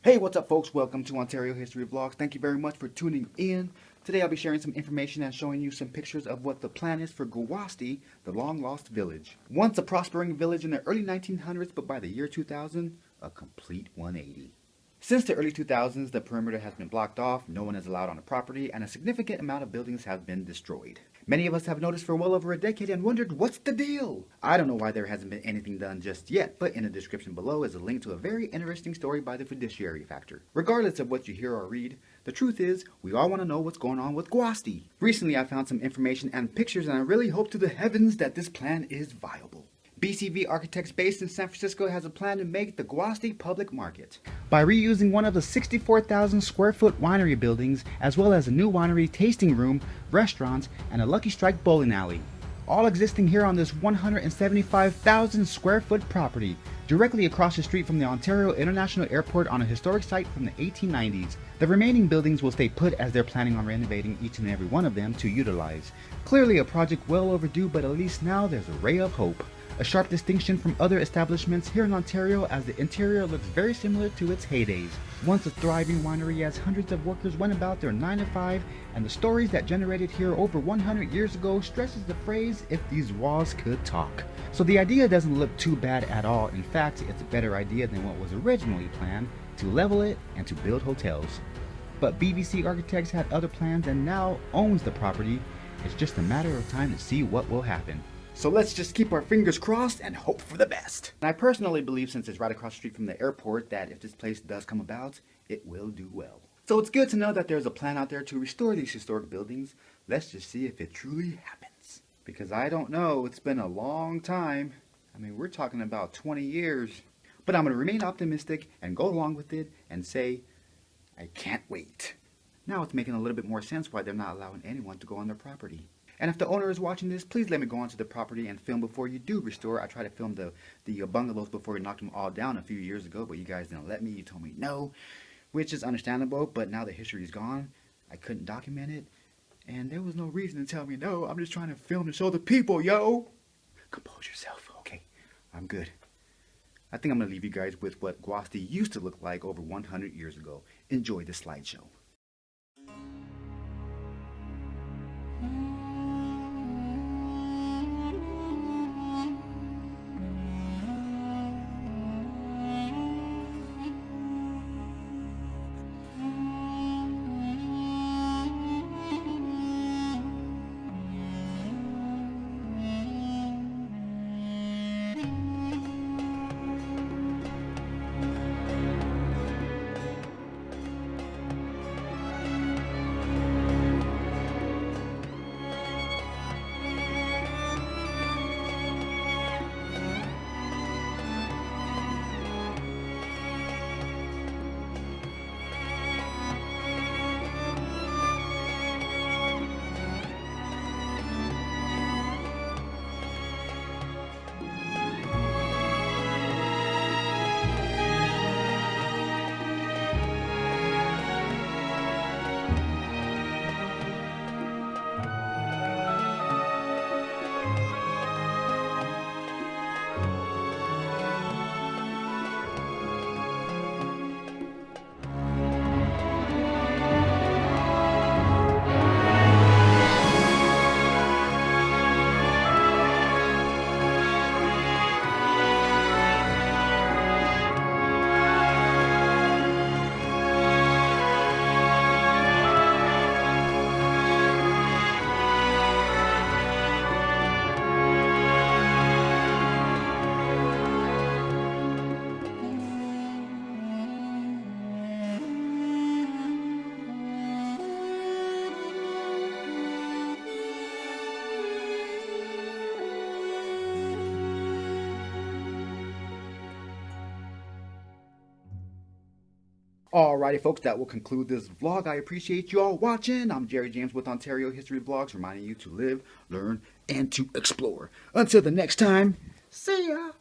Hey, what's up folks? Welcome to Ontario History Vlogs. Thank you very much for tuning in. Today I'll be sharing some information and showing you some pictures of what the plan is for Guasti, the long-lost village. Once a prospering village in the early 1900s, but by the year 2000, a complete 180. Since the early 2000s, the perimeter has been blocked off, no one is allowed on the property, and a significant amount of buildings have been destroyed. Many of us have noticed for well over a decade and wondered, what's the deal? I don't know why there hasn't been anything done just yet, but in the description below is a link to a very interesting story by the Fiduciary Factor. Regardless of what you hear or read, the truth is, we all want to know what's going on with Guasti. Recently I found some information and pictures, and I really hope to the heavens that this plan is viable. BCV Architects based in San Francisco has a plan to make the Guasti public market by reusing one of the 64,000 square foot winery buildings, as well as a new winery tasting room, restaurants, and a Lucky Strike bowling alley, all existing here on this 175,000 square foot property directly across the street from the Ontario International Airport on a historic site from the 1890s. The remaining buildings will stay put as they're planning on renovating each and every one of them to utilize. Clearly a project well overdue, but at least now there's a ray of hope. A sharp distinction from other establishments here in Ontario, as the interior looks very similar to its heydays. Once a thriving winery as hundreds of workers went about their 9 to 5, and the stories that generated here over 100 years ago stresses the phrase, if these walls could talk. So the idea doesn't look too bad at all. In fact, it's a better idea than what was originally planned, to level it and to build hotels. But BBC Architects had other plans and now owns the property. It's just a matter of time to see what will happen. So let's just keep our fingers crossed and hope for the best. And I personally believe, since it's right across the street from the airport, that if this place does come about, it will do well. So it's good to know that there's a plan out there to restore these historic buildings. Let's just see if it truly happens. Because I don't know, it's been a long time. I mean, we're talking about 20 years. But I'm going to remain optimistic and go along with it and say, I can't wait. Now it's making a little bit more sense why they're not allowing anyone to go on their property. And if the owner is watching this, please let me go onto the property and film before you do restore. I tried to film the bungalows before we knocked them all down a few years ago, but you guys didn't let me. You told me no, which is understandable, but now the history is gone. I couldn't document it, and there was no reason to tell me no. I'm just trying to film to show the people, yo. Compose yourself, okay? I'm good. I think I'm going to leave you guys with what Guasti used to look like over 100 years ago. Enjoy the slideshow. Alrighty folks, that will conclude this vlog. I appreciate you all watching. I'm Jerry James with Ontario History Vlogs, reminding you to live, learn, and to explore. Until the next time, see ya!